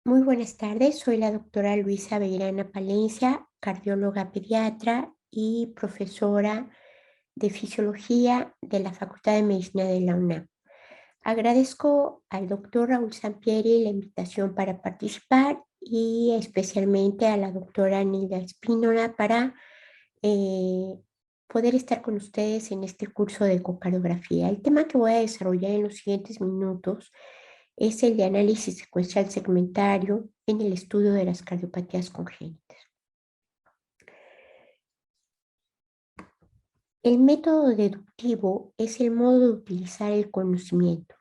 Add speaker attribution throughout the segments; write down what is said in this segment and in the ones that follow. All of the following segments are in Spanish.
Speaker 1: Muy buenas tardes, soy la doctora Luisa Beirana Palencia, cardióloga pediatra y profesora de fisiología de la Facultad de Medicina de la UNAM. Agradezco al doctor Raúl Sampieri la invitación para participar y especialmente a la doctora Nilda Espínola para eh, poder estar con ustedes en este curso de ecocardiografía. El tema que voy a desarrollar en los siguientes minutos es el de análisis secuencial segmentario en el estudio de las cardiopatías congénitas. El método deductivo es el modo de utilizar el conocimiento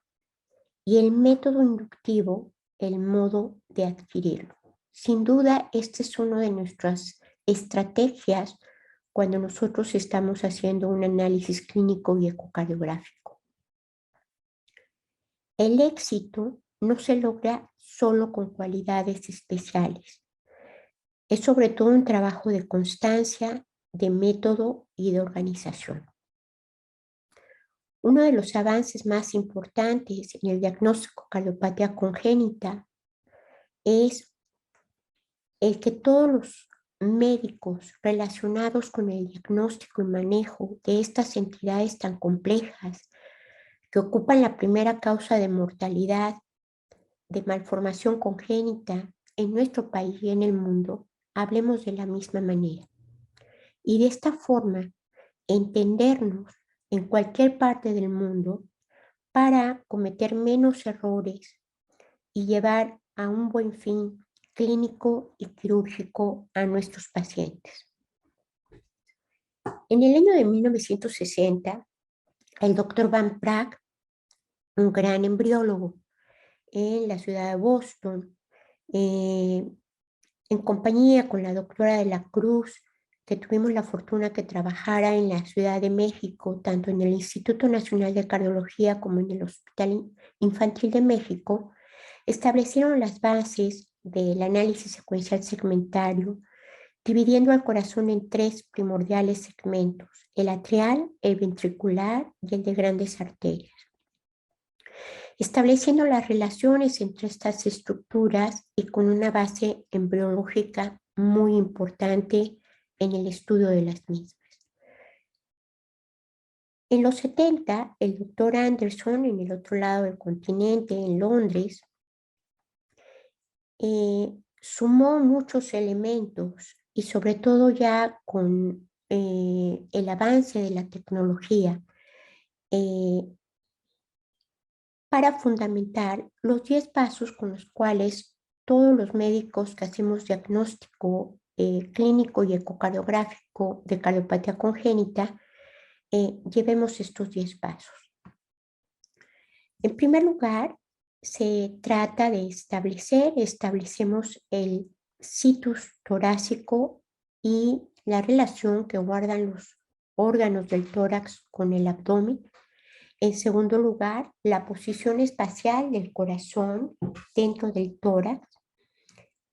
Speaker 1: y el método inductivo el modo de adquirirlo. Sin duda, esta es una de nuestras estrategias cuando nosotros estamos haciendo un análisis clínico y ecocardiográfico. El éxito no se logra solo con cualidades especiales. Es sobre todo un trabajo de constancia, de método y de organización. Uno de los avances más importantes en el diagnóstico de cardiopatía congénita es el que todos los médicos relacionados con el diagnóstico y manejo de estas entidades tan complejas que ocupan la primera causa de mortalidad de malformación congénita en nuestro país y en el mundo, hablemos de la misma manera. Y de esta forma, entendernos en cualquier parte del mundo para cometer menos errores y llevar a un buen fin clínico y quirúrgico a nuestros pacientes. En el año de 1960, el doctor Van Praag, un gran embriólogo en la ciudad de Boston, en compañía con la doctora de la Cruz, que tuvimos la fortuna que trabajara en la Ciudad de México, tanto en el Instituto Nacional de Cardiología como en el Hospital Infantil de México, establecieron las bases del análisis secuencial segmentario, dividiendo al corazón en tres primordiales segmentos: el atrial, el ventricular y el de grandes arterias, estableciendo las relaciones entre estas estructuras y con una base embriológica muy importante en el estudio de las mismas. En los 70, el doctor Anderson, en el otro lado del continente, en Londres, sumó muchos elementos y sobre todo ya con el avance de la tecnología, para fundamentar los 10 pasos con los cuales todos los médicos que hacemos diagnóstico clínico y ecocardiográfico de cardiopatía congénita, llevemos estos 10 pasos. En primer lugar, se trata de establecemos el situs torácico y la relación que guardan los órganos del tórax con el abdomen. En segundo lugar, la posición espacial del corazón dentro del tórax,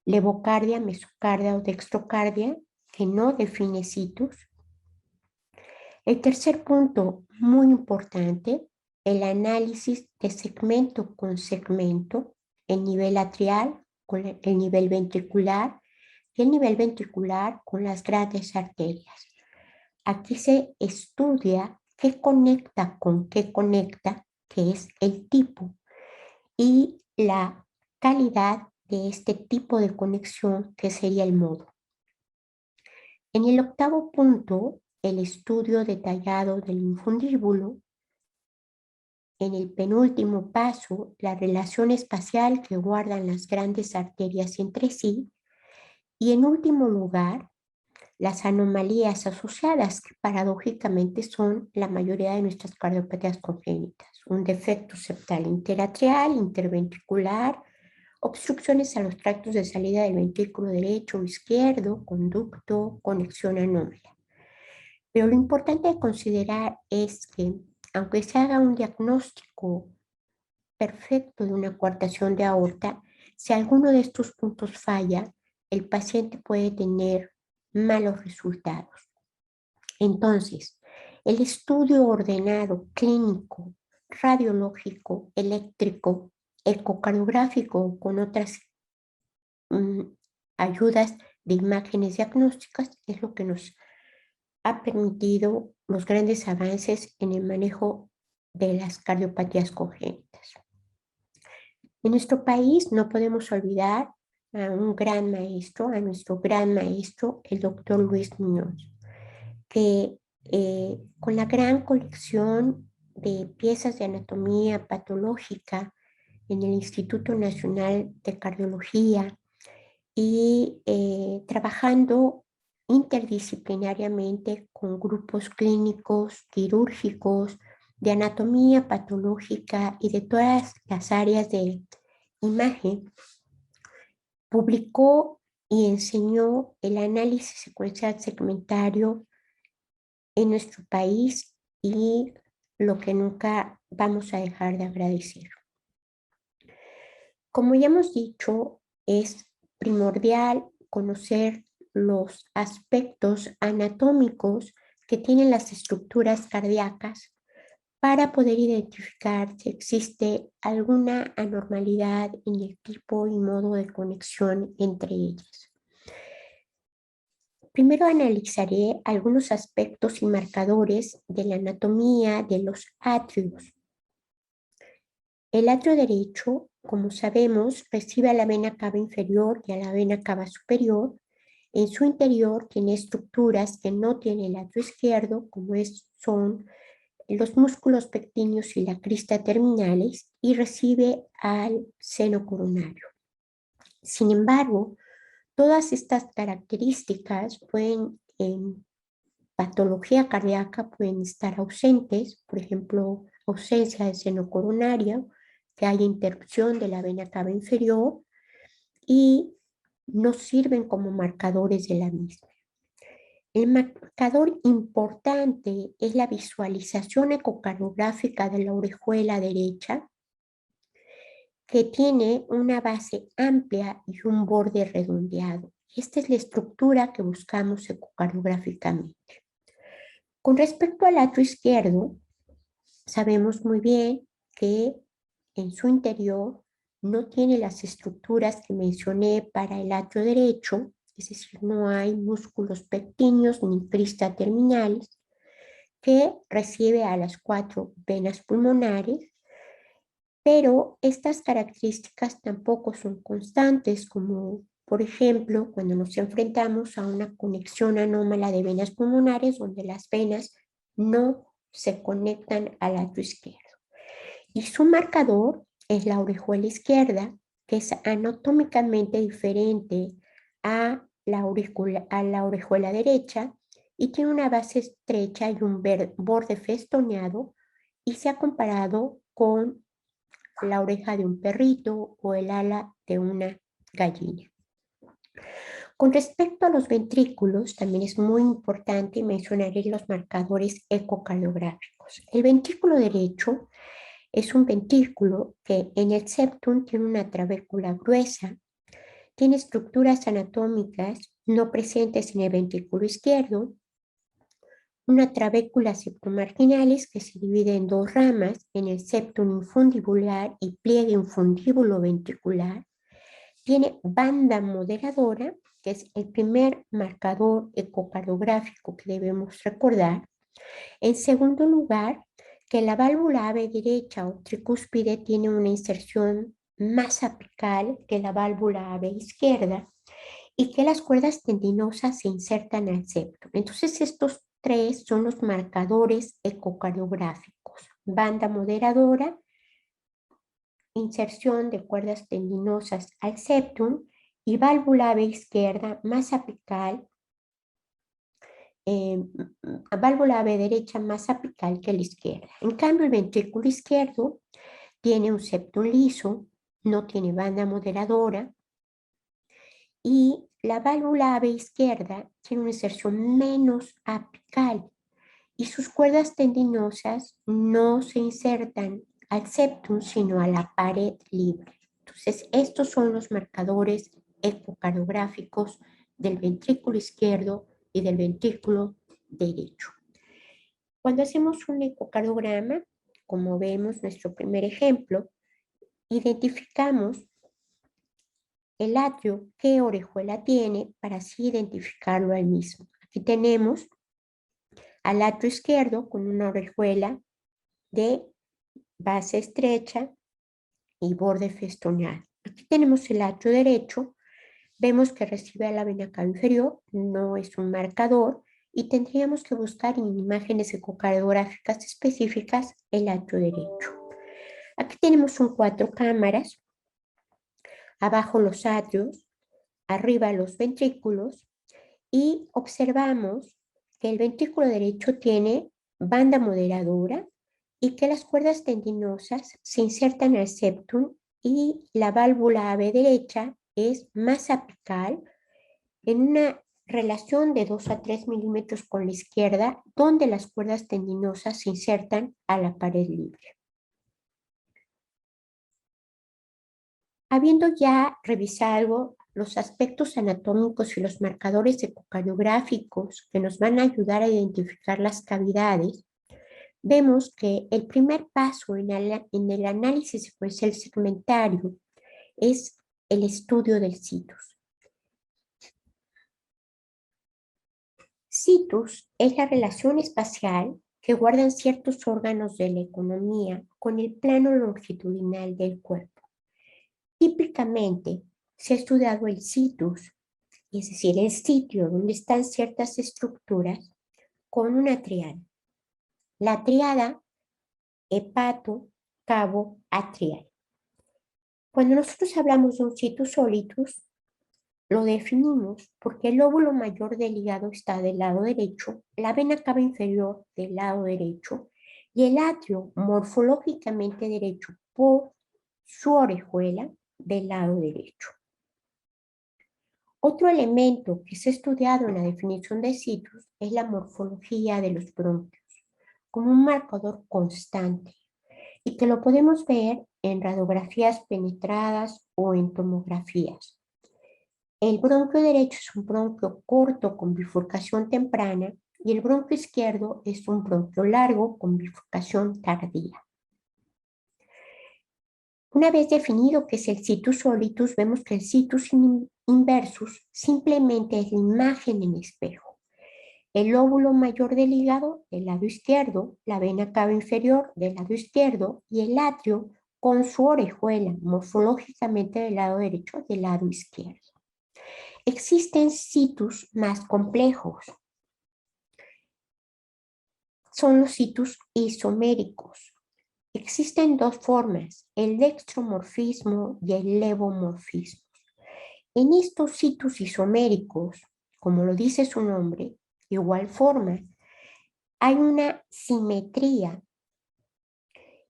Speaker 1: levocardia, mesocardia o dextrocardia, que no define situs. El tercer punto, muy importante, el análisis de segmento con segmento, el nivel atrial con el nivel ventricular y el nivel ventricular con las grandes arterias. Aquí se estudia qué conecta con qué conecta, que es el tipo, y la calidad de este tipo de conexión, que sería el modo. En el octavo punto, el estudio detallado del infundíbulo. En el penúltimo paso, la relación espacial que guardan las grandes arterias entre sí. Y en último lugar, las anomalías asociadas, que paradójicamente son la mayoría de nuestras cardiopatías congénitas: un defecto septal interatrial, interventricular, obstrucciones a los tractos de salida del ventrículo derecho o izquierdo, conducto, conexión anómala. Pero lo importante de considerar es que, aunque se haga un diagnóstico perfecto de una coartación de aorta, si alguno de estos puntos falla, el paciente puede tener malos resultados. Entonces, el estudio ordenado clínico, radiológico, eléctrico, ecocardiográfico con otras ayudas de imágenes diagnósticas es lo que nos ha permitido los grandes avances en el manejo de las cardiopatías congénitas. En nuestro país no podemos olvidar a un gran maestro, a nuestro gran maestro, el doctor Luis Muñoz, que con la gran colección de piezas de anatomía patológica en el Instituto Nacional de Cardiología y trabajando interdisciplinariamente con grupos clínicos, quirúrgicos, de anatomía patológica y de todas las áreas de imagen, publicó y enseñó el análisis secuencial segmentario en nuestro país y lo que nunca vamos a dejar de agradecer. Como ya hemos dicho, es primordial conocer los aspectos anatómicos que tienen las estructuras cardíacas para poder identificar si existe alguna anormalidad en el tipo y modo de conexión entre ellas. Primero analizaré algunos aspectos y marcadores de la anatomía de los atrios. El atrio derecho, como sabemos, recibe a la vena cava inferior y a la vena cava superior. En su interior tiene estructuras que no tiene el atrio izquierdo, como son los músculos pectíneos y la crista terminales, y recibe al seno coronario. Sin embargo, todas estas características en patología cardíaca pueden estar ausentes, por ejemplo, ausencia del seno coronario, que haya interrupción de la vena cava inferior y no sirven como marcadores de la misma. El marcador importante es la visualización ecocardiográfica de la orejuela derecha, que tiene una base amplia y un borde redondeado. Esta es la estructura que buscamos ecocardiográficamente. Con respecto al atrio izquierdo, sabemos muy bien que en su interior no tiene las estructuras que mencioné para el atrio derecho, es decir, no hay músculos pectíneos ni crista terminales, que recibe a las 4 venas pulmonares, pero estas características tampoco son constantes, como por ejemplo cuando nos enfrentamos a una conexión anómala de venas pulmonares donde las venas no se conectan al atrio izquierdo. Y su marcador es la orejuela izquierda, que es anatómicamente diferente a la orejuela derecha y tiene una base estrecha y un borde festoneado, y se ha comparado con la oreja de un perrito o el ala de una gallina. Con respecto a los ventrículos, también es muy importante mencionar los marcadores ecocardiográficos. El ventrículo derecho es un ventrículo que en el septum tiene una trabécula gruesa, tiene estructuras anatómicas no presentes en el ventrículo izquierdo, una trabécula septomarginalis que se divide en dos ramas, en el septum infundibular y pliegue infundíbulo ventricular. Tiene banda moderadora, que es el primer marcador ecocardiográfico que debemos recordar. En segundo lugar, que la válvula AV derecha o tricúspide tiene una inserción más apical que la válvula AV izquierda y que las cuerdas tendinosas se insertan al septum. Entonces, estos tres son los marcadores ecocardiográficos: banda moderadora, inserción de cuerdas tendinosas al septum y válvula AV izquierda más apical, válvula AV derecha más apical que la izquierda. En cambio, el ventrículo izquierdo tiene un septum liso, no tiene banda moderadora, y la válvula AV izquierda tiene una inserción menos apical y sus cuerdas tendinosas no se insertan al septum, sino a la pared libre. Entonces, estos son los marcadores ecocardiográficos del ventrículo izquierdo y del ventrículo derecho. Cuando hacemos un ecocardiograma, como vemos nuestro primer ejemplo, identificamos el atrio qué orejuela tiene para así identificarlo al mismo. Aquí tenemos al atrio izquierdo con una orejuela de base estrecha y borde festoneado. Aquí tenemos el atrio derecho. Vemos que recibe a la vena cava inferior, no es un marcador, y tendríamos que buscar en imágenes ecocardiográficas específicas el atrio derecho. Aquí tenemos un 4 cámaras, abajo los atrios, arriba los ventrículos, y observamos que el ventrículo derecho tiene banda moderadora y que las cuerdas tendinosas se insertan al septum y la válvula AV derecha es más apical en una relación de 2 a 3 milímetros con la izquierda, donde las cuerdas tendinosas se insertan a la pared libre. Habiendo ya revisado los aspectos anatómicos y los marcadores ecocardiográficos que nos van a ayudar a identificar las cavidades, vemos que el primer paso en el análisis secuencial segmentario es el estudio del situs. Situs es la relación espacial que guardan ciertos órganos de la economía con el plano longitudinal del cuerpo. Típicamente se ha estudiado el situs, es decir, el sitio donde están ciertas estructuras, con una triada. La triada hepato-cabo-atrial. Cuando nosotros hablamos de un situs solitus, lo definimos porque el lóbulo mayor del hígado está del lado derecho, la vena cava inferior del lado derecho y el atrio morfológicamente derecho por su orejuela del lado derecho. Otro elemento que se ha estudiado en la definición de situs es la morfología de los bronquios, como un marcador constante, y que lo podemos ver en radiografías penetradas o en tomografías. El bronquio derecho es un bronquio corto con bifurcación temprana y el bronquio izquierdo es un bronquio largo con bifurcación tardía. Una vez definido qué es el situs solitus, vemos que el situs inversus simplemente es la imagen en espejo. El lóbulo mayor del hígado del lado izquierdo, la vena cava inferior del lado izquierdo y el atrio con su orejuela morfológicamente del lado derecho del lado izquierdo. Existen situs más complejos. Son los situs isoméricos. Existen dos formas, el dextromorfismo y el levomorfismo. En estos situs isoméricos, como lo dice su nombre, igual forma, hay una simetría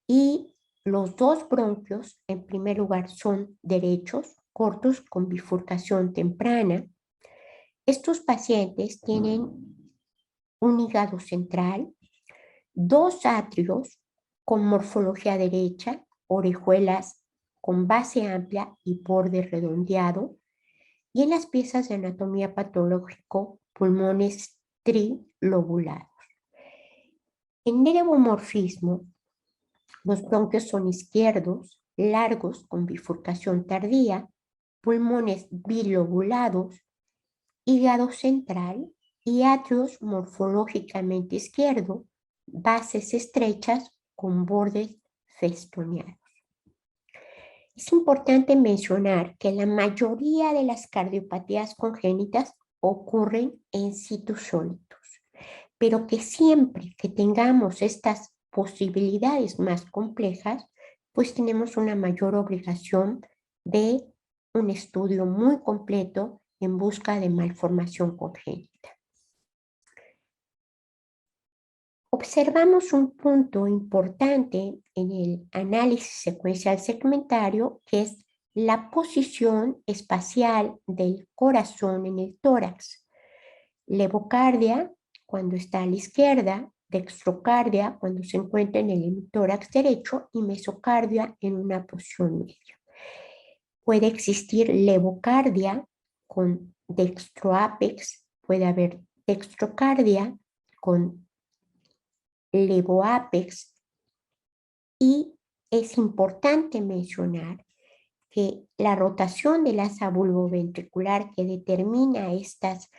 Speaker 1: y los dos bronquios, en primer lugar, son derechos, cortos con bifurcación temprana. Estos pacientes tienen un hígado central, dos atrios con morfología derecha, orejuelas con base amplia y borde redondeado, y en las piezas de anatomía patológico, pulmones trilobulados. En levomorfismo, los bronquios son izquierdos, largos con bifurcación tardía, pulmones bilobulados, hígado central y atrios morfológicamente izquierdo, bases estrechas con bordes festoneados. Es importante mencionar que la mayoría de las cardiopatías congénitas ocurren en situs solitus, pero que siempre que tengamos estas posibilidades más complejas, pues tenemos una mayor obligación de un estudio muy completo en busca de malformación congénita. Observamos un punto importante en el análisis secuencial segmentario, que es la posición espacial del corazón en el tórax. Levocardia, cuando está a la izquierda, dextrocardia, cuando se encuentra en el hemitórax derecho, y mesocardia en una posición media. Puede existir levocardia con dextroápex, puede haber dextrocardia con levoápex, y es importante mencionar que la rotación del asa bulboventricular que determina estas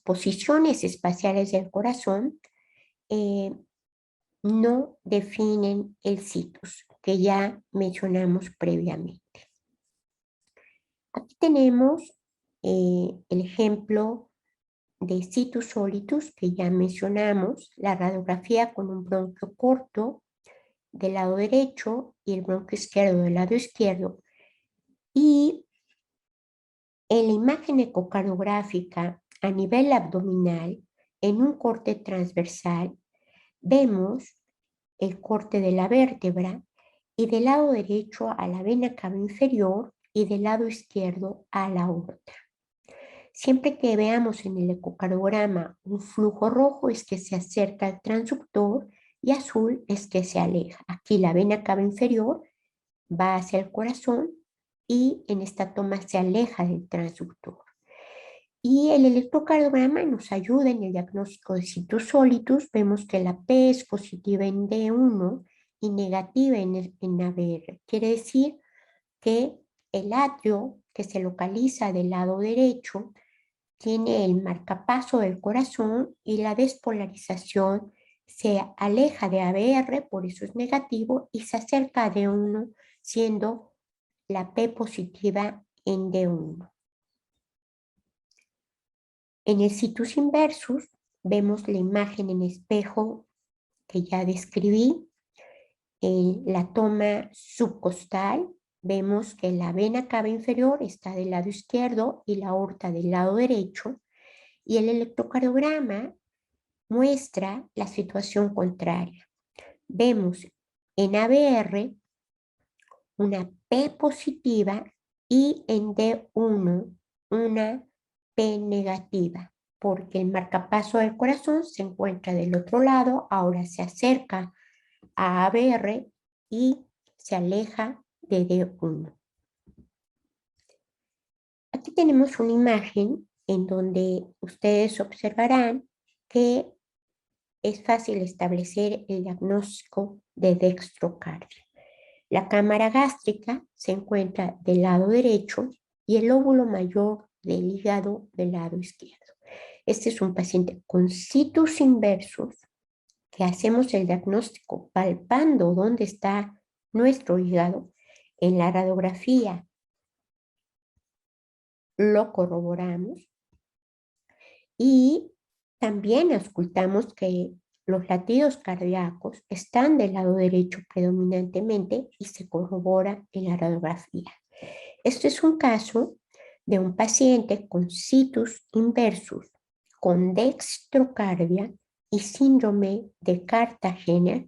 Speaker 1: posiciones espaciales del corazón no definen el situs que ya mencionamos previamente. Aquí tenemos el ejemplo de situs solitus que ya mencionamos, la radiografía con un bronquio corto del lado derecho y el bronquio izquierdo del lado izquierdo. Y en la imagen ecocardiográfica a nivel abdominal, en un corte transversal, vemos el corte de la vértebra y del lado derecho a la vena cava inferior y del lado izquierdo a la aorta. Siempre que veamos en el ecocardiograma un flujo rojo es que se acerca al transductor y azul es que se aleja. Aquí la vena cava inferior va hacia el corazón y en esta toma se aleja del transductor. Y el electrocardiograma nos ayuda en el diagnóstico de situs solitus. Vemos que la P es positiva en D1 y negativa en ABR. Quiere decir que el atrio que se localiza del lado derecho tiene el marcapaso del corazón y la despolarización se aleja de ABR, por eso es negativo, y se acerca a D1, siendo la P positiva en D1. En el situs inversus vemos la imagen en espejo que ya describí. En la toma subcostal vemos que la vena cava inferior está del lado izquierdo y la aorta del lado derecho. Y el electrocardiograma muestra la situación contraria. Vemos en ABR una P positiva y en D1 una P negativa, porque el marcapaso del corazón se encuentra del otro lado, ahora se acerca a ABR y se aleja de D1. Aquí tenemos una imagen en donde ustedes observarán que es fácil establecer el diagnóstico de dextrocardia. La cámara gástrica se encuentra del lado derecho y el lóbulo mayor del hígado del lado izquierdo. Este es un paciente con situs inversus que hacemos el diagnóstico palpando dónde está nuestro hígado. En la radiografía lo corroboramos y también auscultamos que los latidos cardíacos están del lado derecho predominantemente y se corrobora en la radiografía. Este es un caso de un paciente con situs inversus, con dextrocardia y síndrome de Cartagena,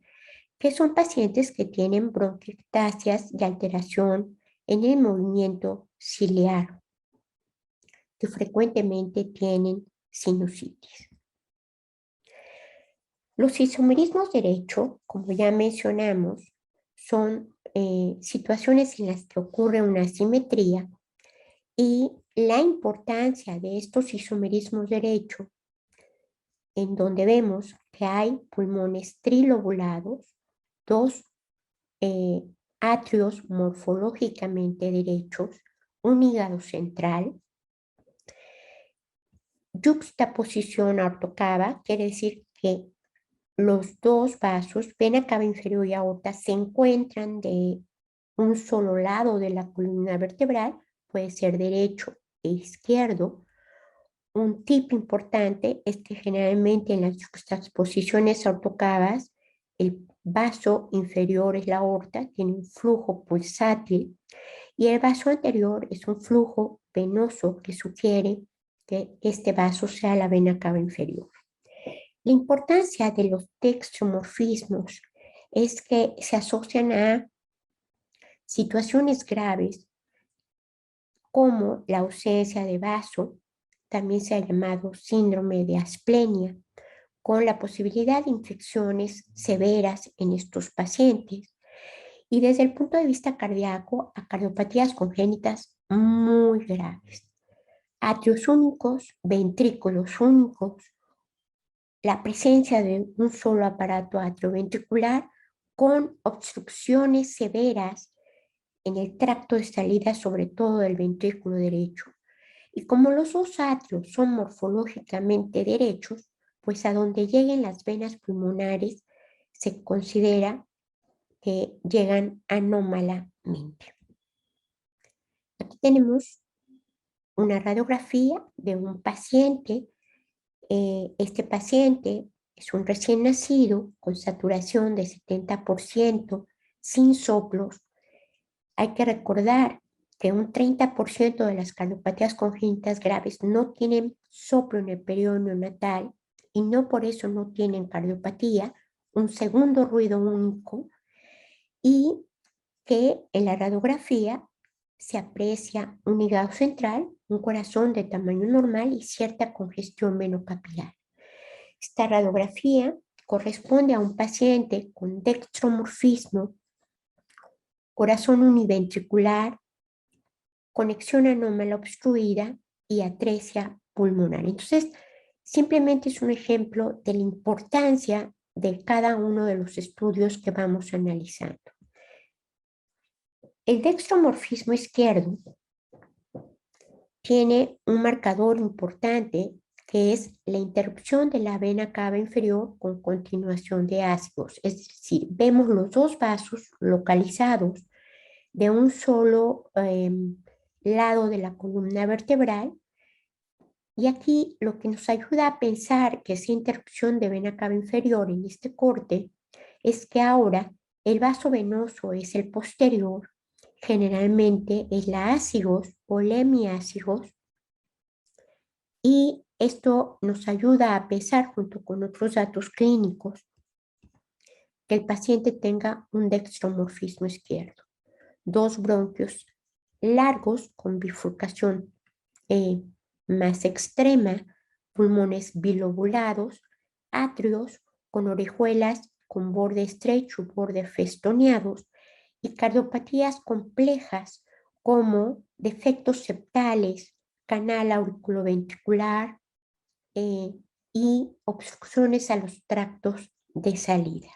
Speaker 1: que son pacientes que tienen bronquiectasias y alteración en el movimiento ciliar, que frecuentemente tienen sinusitis. Los isomerismos derecho, como ya mencionamos, son situaciones en las que ocurre una asimetría y la importancia de estos isomerismos derecho, en donde vemos que hay pulmones trilobulados, dos atrios morfológicamente derechos, un hígado central, yuxtaposición ortocava, quiere decir que los dos vasos, vena cava inferior y aorta, se encuentran de un solo lado de la columna vertebral, puede ser derecho e izquierdo. Un tip importante es que generalmente en las juxtaposiciones ortocavas, el vaso inferior es la aorta, tiene un flujo pulsátil, y el vaso anterior es un flujo venoso que sugiere que este vaso sea la vena cava inferior. La importancia de los dextromorfismos es que se asocian a situaciones graves como la ausencia de vaso, también se ha llamado síndrome de asplenia, con la posibilidad de infecciones severas en estos pacientes. Y desde el punto de vista cardíaco, a cardiopatías congénitas muy graves. Atrios únicos, ventrículos únicos, la presencia de un solo aparato atrioventricular con obstrucciones severas en el tracto de salida, sobre todo del ventrículo derecho. Y como los dos atrios son morfológicamente derechos, pues a donde lleguen las venas pulmonares se considera que llegan anómalamente. Aquí tenemos una radiografía de un paciente. Este paciente es un recién nacido con saturación de 70%, sin soplos. Hay que recordar que un 30% de las cardiopatías congénitas graves no tienen soplo en el periodo neonatal y no por eso no tienen cardiopatía, un segundo ruido único, y que en la radiografía se aprecia un hígado central, un corazón de tamaño normal y cierta congestión venocapilar. Esta radiografía corresponde a un paciente con dextromorfismo, corazón univentricular, conexión anómala obstruida y atresia pulmonar. Entonces, simplemente es un ejemplo de la importancia de cada uno de los estudios que vamos analizando. El dextromorfismo izquierdo tiene un marcador importante que es la interrupción de la vena cava inferior con continuación de ácidos. Es decir, vemos los dos vasos localizados de un solo lado de la columna vertebral, y aquí lo que nos ayuda a pensar que esa interrupción de vena cava inferior en este corte es que ahora el vaso venoso es el posterior, generalmente es la ácigos o la hemiácigos, y esto nos ayuda a pensar junto con otros datos clínicos que el paciente tenga un dextromorfismo izquierdo. Dos bronquios largos con bifurcación más extrema, pulmones bilobulados, atrios con orejuelas con borde estrecho, borde festoneados, y cardiopatías complejas como defectos septales, canal auriculoventricular y obstrucciones a los tractos de salida.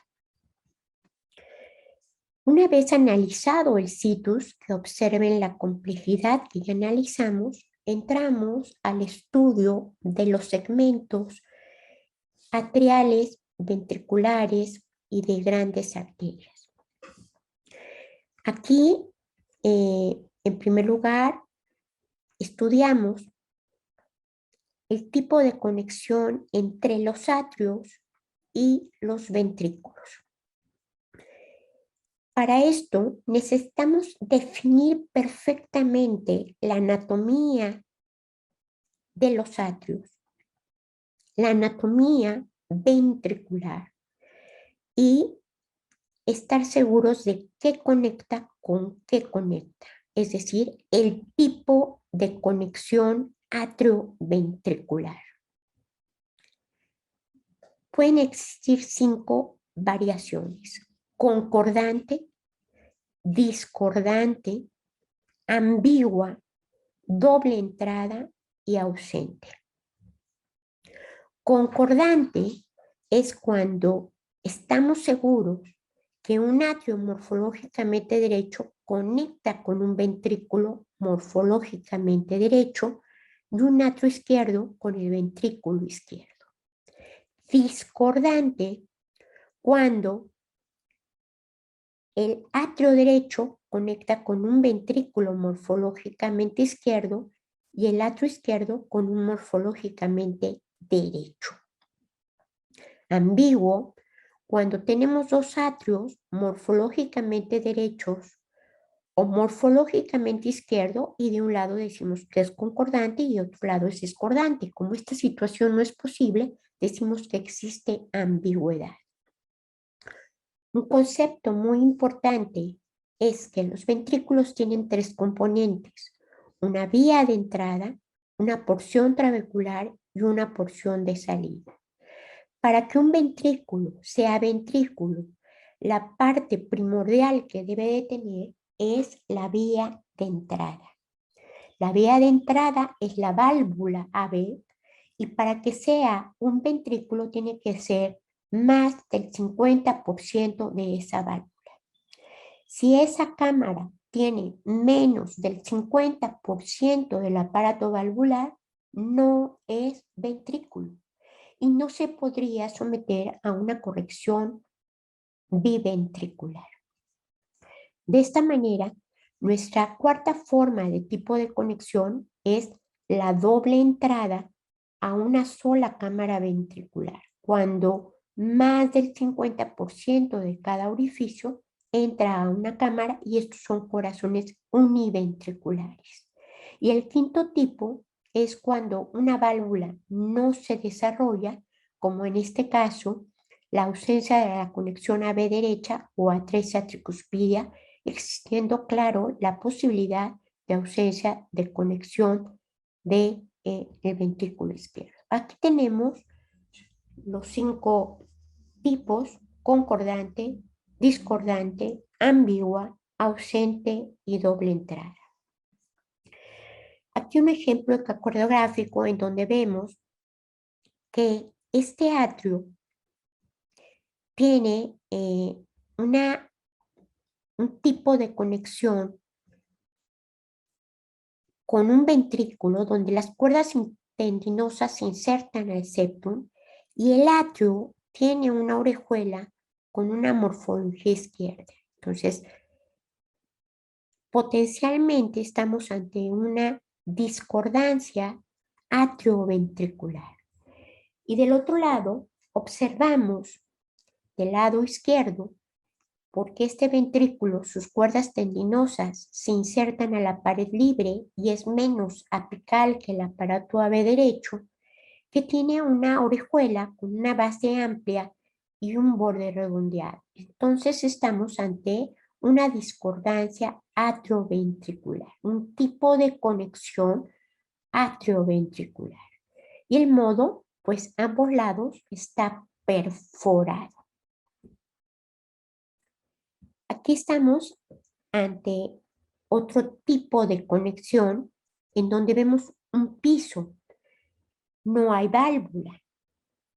Speaker 1: Una vez analizado el situs, que observen la complejidad que ya analizamos, entramos al estudio de los segmentos atriales, ventriculares y de grandes arterias. Aquí, en primer lugar, estudiamos el tipo de conexión entre los atrios y los ventrículos. Para esto necesitamos definir perfectamente la anatomía de los atrios, la anatomía ventricular, y estar seguros de qué conecta con qué conecta, es decir, el tipo de conexión atrioventricular. Pueden existir 5 variaciones: concordante, discordante, ambigua, doble entrada y ausente. Concordante es cuando estamos seguros que un atrio morfológicamente derecho conecta con un ventrículo morfológicamente derecho y un atrio izquierdo con el ventrículo izquierdo. Discordante cuando el atrio derecho conecta con un ventrículo morfológicamente izquierdo y el atrio izquierdo con un morfológicamente derecho. Ambiguo cuando tenemos dos atrios morfológicamente derechos o morfológicamente izquierdo y de un lado decimos que es concordante y de otro lado es discordante. Como esta situación no es posible, decimos que existe ambigüedad. Un concepto muy importante es que los ventrículos tienen 3 componentes: una vía de entrada, una porción trabecular y una porción de salida. Para que un ventrículo sea ventrículo, la parte primordial que debe de tener es la vía de entrada. La vía de entrada es la válvula AV, y para que sea un ventrículo tiene que ser más del 50% de esa válvula. Si esa cámara tiene menos del 50% del aparato valvular, no es ventrículo y no se podría someter a una corrección biventricular. De esta manera, nuestra cuarta forma de tipo de conexión es la doble entrada a una sola cámara ventricular, cuando más del 50% de cada orificio entra a una cámara y estos son corazones univentriculares. Y el quinto tipo es cuando una válvula no se desarrolla, como en este caso, la ausencia de la conexión AB derecha o atresia tricuspidia, existiendo, claro, la posibilidad de ausencia de conexión de, el ventrículo izquierdo. Aquí tenemos los 5 tipos: concordante, discordante, ambigua, ausente y doble entrada. Aquí un ejemplo ecocardiográfico en donde vemos que este atrio tiene un tipo de conexión con un ventrículo donde las cuerdas tendinosas se insertan al septum y el atrio tiene una orejuela con una morfología izquierda. Entonces, potencialmente estamos ante una discordancia atrioventricular. Y del otro lado, observamos del lado izquierdo porque este ventrículo, sus cuerdas tendinosas se insertan a la pared libre y es menos apical que el aparato AB derecho, que tiene una orejuela con una base amplia y un borde redondeado. Entonces estamos ante una discordancia atrioventricular, un tipo de conexión atrioventricular. Y el modo, pues ambos lados está perforado. Aquí estamos ante otro tipo de conexión en donde vemos un piso, no hay válvula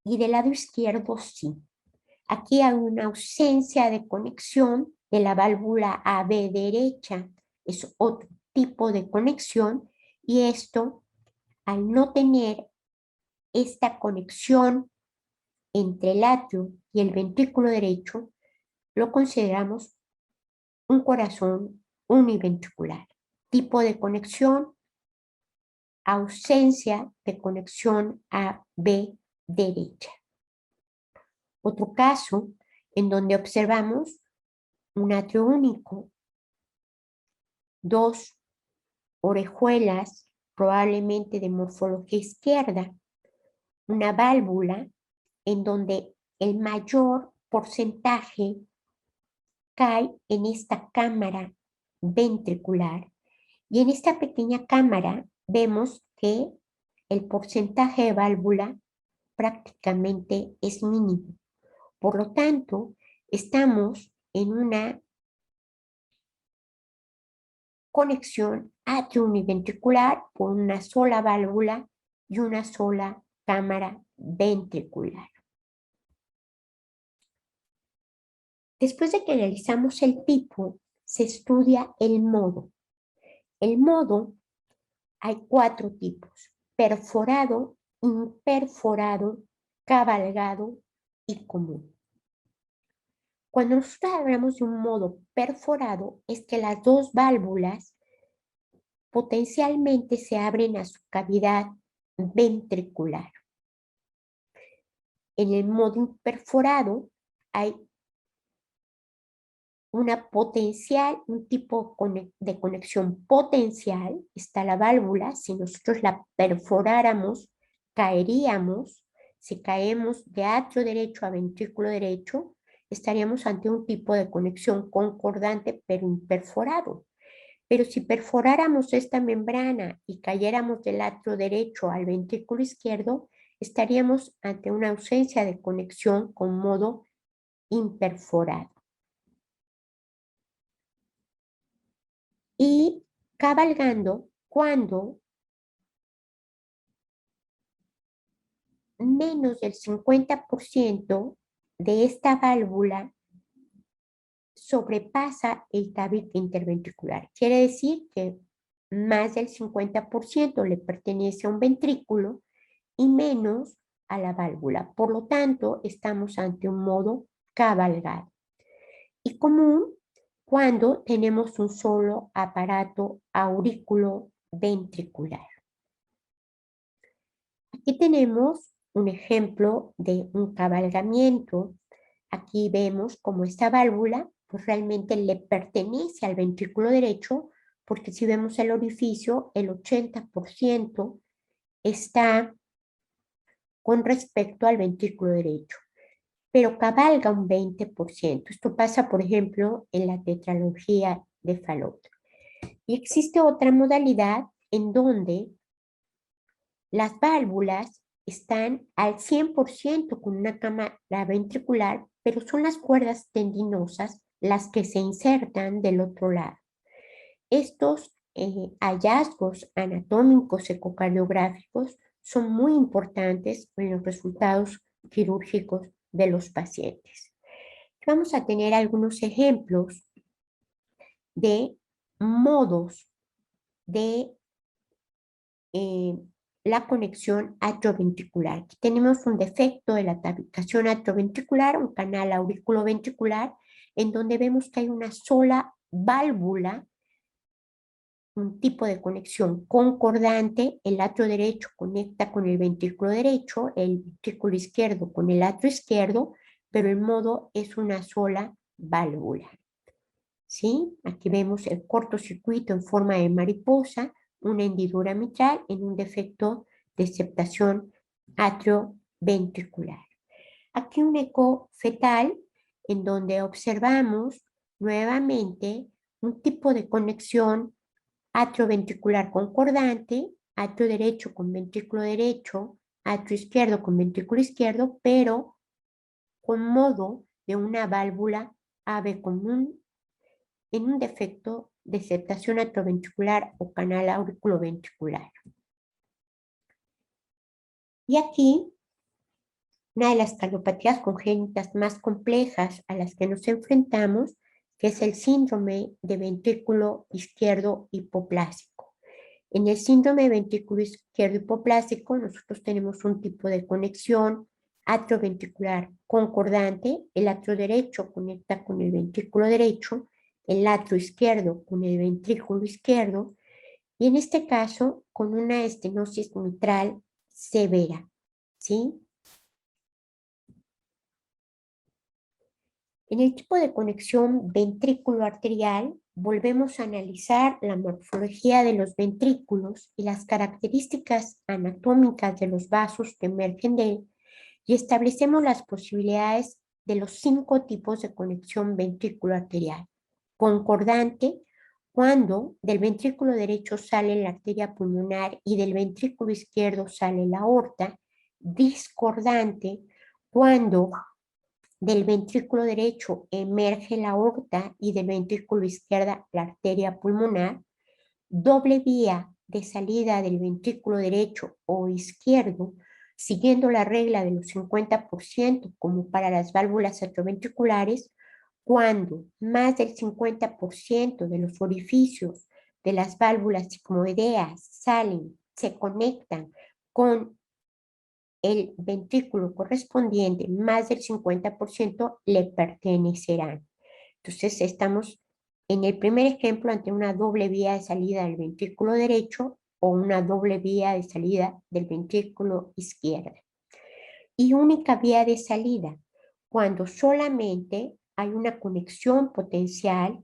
Speaker 1: y del lado izquierdo sí. Aquí hay una ausencia de conexión de la válvula AB derecha, es otro tipo de conexión y esto, al no tener esta conexión entre el atrio y el ventrículo derecho, lo consideramos un corazón univentricular. Tipo de conexión: ausencia de conexión AB derecha. Otro caso en donde observamos un atrio único, dos orejuelas probablemente de morfología izquierda, una válvula en donde el mayor porcentaje cae en esta cámara ventricular y en esta pequeña cámara vemos que el porcentaje de válvula prácticamente es mínimo. Por lo tanto, estamos en una conexión atriouniventricular por una sola válvula y una sola cámara ventricular. Después de que analizamos el tipo, se estudia el modo. El modo, hay 4 tipos: perforado, imperforado, cabalgado y común. Cuando nosotros hablamos de un modo perforado, es que las dos válvulas potencialmente se abren a su cavidad ventricular. En el modo imperforado hay una potencial, un tipo de conexión potencial, está la válvula. Si nosotros la perforáramos, caeríamos. Si caemos de atrio derecho a ventrículo derecho, estaríamos ante un tipo de conexión concordante pero imperforado. Pero si perforáramos esta membrana y cayéramos del atrio derecho al ventrículo izquierdo, estaríamos ante una ausencia de conexión con modo imperforado. Y cabalgando cuando menos del 50% de esta válvula sobrepasa el tabique interventricular. Quiere decir que más del 50% le pertenece a un ventrículo y menos a la válvula. Por lo tanto, estamos ante un modo cabalgado. Y común cuando tenemos un solo aparato auriculoventricular. Aquí tenemos un ejemplo de un cabalgamiento. Aquí vemos cómo esta válvula pues realmente le pertenece al ventrículo derecho, porque si vemos el orificio, el 80% está con respecto al ventrículo derecho, pero cabalga un 20%. Esto pasa, por ejemplo, en la tetralogía de Fallot. Y existe otra modalidad en donde las válvulas están al 100% con una cámara ventricular, pero son las cuerdas tendinosas las que se insertan del otro lado. Estos hallazgos anatómicos ecocardiográficos son muy importantes en los resultados quirúrgicos de los pacientes. Vamos a tener algunos ejemplos de modos de la conexión atrioventricular. Aquí tenemos un defecto de la tabicación atrioventricular, un canal auriculoventricular, en donde vemos que hay una sola válvula, un tipo de conexión concordante. El atrio derecho conecta con el ventrículo derecho, el ventrículo izquierdo con el atrio izquierdo, pero el modo es una sola válvula. ¿Sí? Aquí vemos el cortocircuito en forma de mariposa, una hendidura mitral en un defecto de septación atrioventricular. Aquí un eco fetal en donde observamos nuevamente un tipo de conexión atrioventricular concordante, atrio derecho con ventrículo derecho, atrio izquierdo con ventrículo izquierdo, pero con modo de una válvula AV común en un defecto de septación atrioventricular o canal auriculoventricular. Y aquí, una de las cardiopatías congénitas más complejas a las que nos enfrentamos, que es el síndrome de ventrículo izquierdo hipoplásico. En el síndrome de ventrículo izquierdo hipoplásico, nosotros tenemos un tipo de conexión atrioventricular concordante. El atrio derecho conecta con el ventrículo derecho, el atrio izquierdo con el ventrículo izquierdo, y en este caso con una estenosis mitral severa, ¿sí? En el tipo de conexión ventrículo-arterial, volvemos a analizar la morfología de los ventrículos y las características anatómicas de los vasos que emergen de él, y establecemos las posibilidades de los 5 tipos de conexión ventrículo-arterial. Concordante, cuando del ventrículo derecho sale la arteria pulmonar y del ventrículo izquierdo sale la aorta. Discordante, cuando del ventrículo derecho emerge la aorta y del ventrículo izquierdo la arteria pulmonar. Doble vía de salida del ventrículo derecho o izquierdo, siguiendo la regla de los 50% como para las válvulas atrioventriculares, cuando más del 50% de los orificios de las válvulas sigmoideas salen, se conectan con el ventrículo correspondiente, más del 50% le pertenecerán. Entonces estamos en el primer ejemplo ante una doble vía de salida del ventrículo derecho o una doble vía de salida del ventrículo izquierdo. Y única vía de salida cuando solamente hay una conexión potencial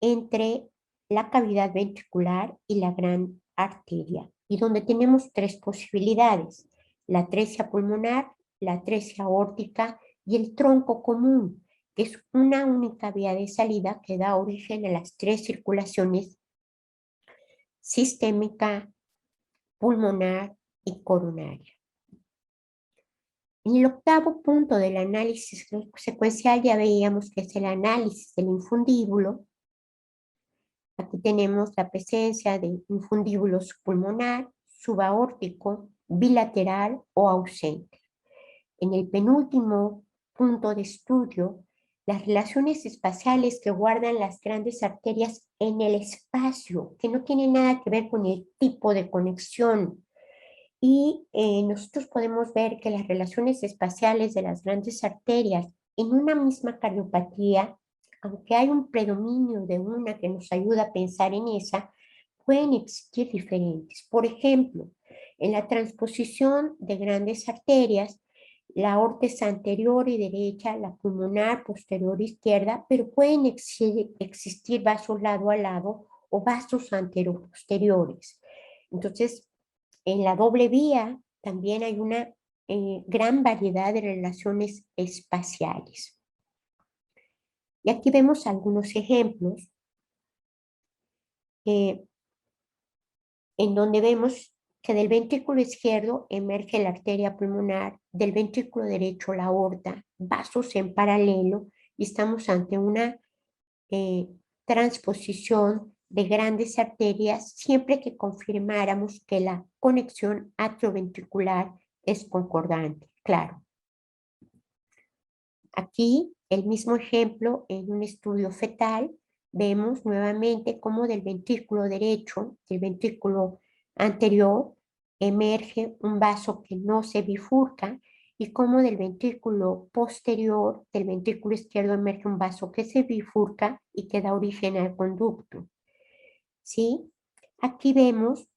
Speaker 1: entre la cavidad ventricular y la gran arteria, y donde tenemos 3 posibilidades: la atresia pulmonar, la atresia aórtica y el tronco común, que es una única vía de salida que da origen a las 3 circulaciones sistémica, pulmonar y coronaria. En el octavo punto del análisis secuencial ya veíamos que es el análisis del infundíbulo. Aquí tenemos la presencia de infundíbulo pulmonar, subaórtico, bilateral o ausente. En el penúltimo punto de estudio, las relaciones espaciales que guardan las grandes arterias en el espacio, que no tienen nada que ver con el tipo de conexión. Y nosotros podemos ver que las relaciones espaciales de las grandes arterias en una misma cardiopatía, aunque hay un predominio de una que nos ayuda a pensar en esa, pueden existir diferentes. Por ejemplo, en la transposición de grandes arterias, la aorta es anterior y derecha, la pulmonar posterior izquierda, pero pueden existir vasos lado a lado o vasos anteroposteriores. Entonces, en la doble vía también hay una gran variedad de relaciones espaciales. Y aquí vemos algunos ejemplos en donde vemos que del ventrículo izquierdo emerge la arteria pulmonar, del ventrículo derecho la aorta, vasos en paralelo, y estamos ante una transposición de grandes arterias siempre que confirmáramos que la conexión atrioventricular es concordante, claro. Aquí el mismo ejemplo en un estudio fetal, vemos nuevamente cómo del ventrículo derecho, del ventrículo anterior, emerge un vaso que no se bifurca y cómo del ventrículo posterior, del ventrículo izquierdo, emerge un vaso que se bifurca y que da origen al conducto. ¿Sí? Aquí vemos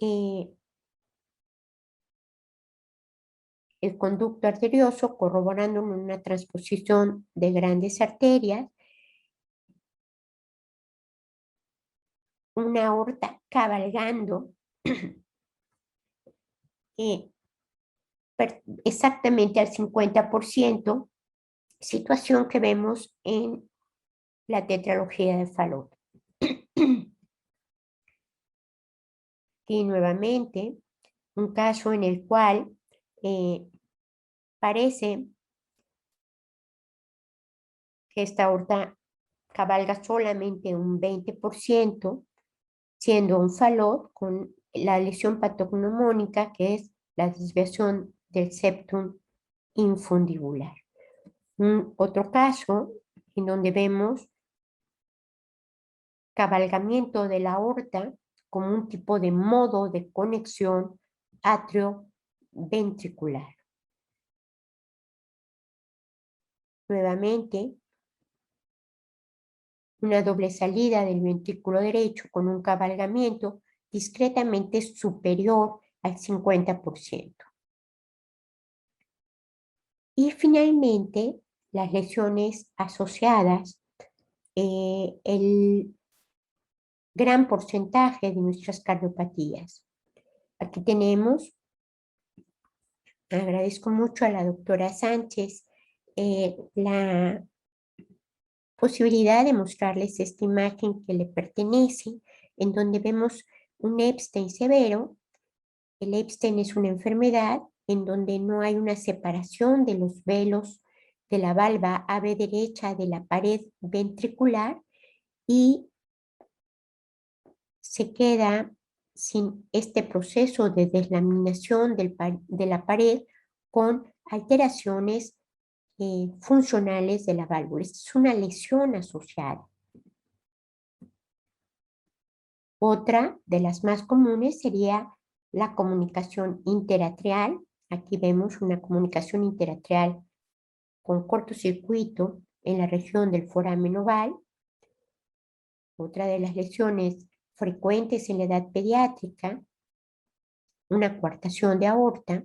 Speaker 1: el conducto arterioso corroborando una transposición de grandes arterias, una aorta cabalgando exactamente al 50%, situación que vemos en la tetralogía de Fallot. Y nuevamente, un caso en el cual parece que esta aorta cabalga solamente un 20%, siendo un Fallot con la lesión patognomónica, que es la desviación del septum infundibular. Otro caso en donde vemos cabalgamiento de la aorta como un tipo de modo de conexión atrioventricular. Nuevamente, una doble salida del ventrículo derecho con un cabalgamiento discretamente superior al 50%. Y finalmente, las lesiones asociadas, el gran porcentaje de nuestras cardiopatías. Aquí tenemos, agradezco mucho a la doctora Sánchez la posibilidad de mostrarles esta imagen que le pertenece, en donde vemos un Epstein severo. El Epstein es una enfermedad en donde no hay una separación de los velos de la valva AV derecha de la pared ventricular y se queda sin este proceso de deslaminación de la pared con alteraciones funcionales de la válvula. Esta es una lesión asociada. Otra de las más comunes sería la comunicación interatrial. Aquí vemos una comunicación interatrial con cortocircuito en la región del foramen oval. Otra de las lesiones frecuentes en la edad pediátrica, una coartación de aorta.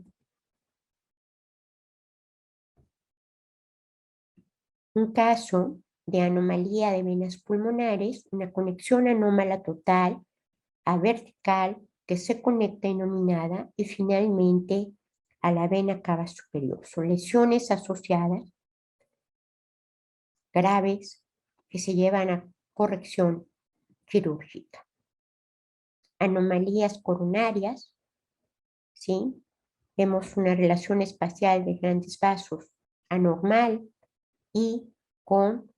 Speaker 1: Un caso de anomalía de venas pulmonares, una conexión anómala total a vertical que se conecta inominada y finalmente a la vena cava superior. Son lesiones asociadas graves que se llevan a corrección quirúrgica. Anomalías coronarias, ¿sí? Vemos una relación espacial de grandes vasos anormal y con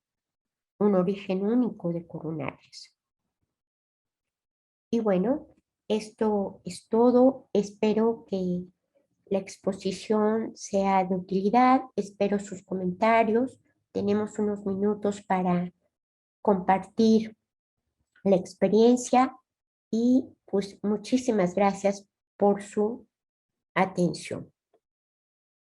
Speaker 1: un origen único de coronarias. Y bueno, esto es todo. Espero que la exposición sea de utilidad. Espero sus comentarios, tenemos unos minutos para compartir la experiencia y pues muchísimas gracias por su atención.